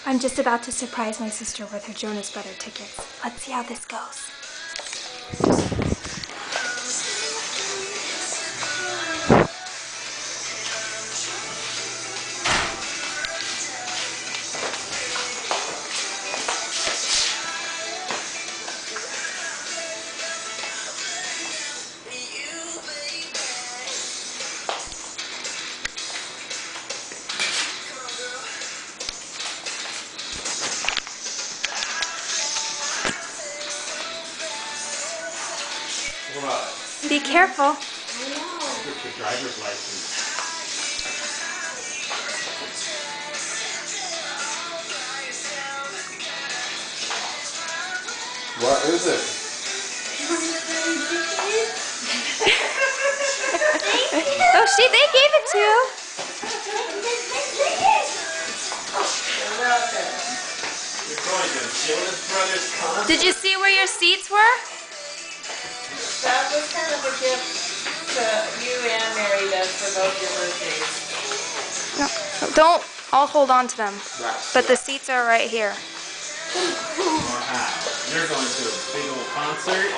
I'm just about to surprise my sister with her Jonas Brother tickets. Let's see how this goes. Be careful. I know. Get your driver's license. What is it? Oh, they gave it to you. You're welcome. You're going to Jonas Brothers concert? Did you see where your seats were? That was kind of a gift to you and Mary does for both your birthdays. No, don't. I'll hold on to them. Right. But the seats are right here. Wow. You're going to a big old concert?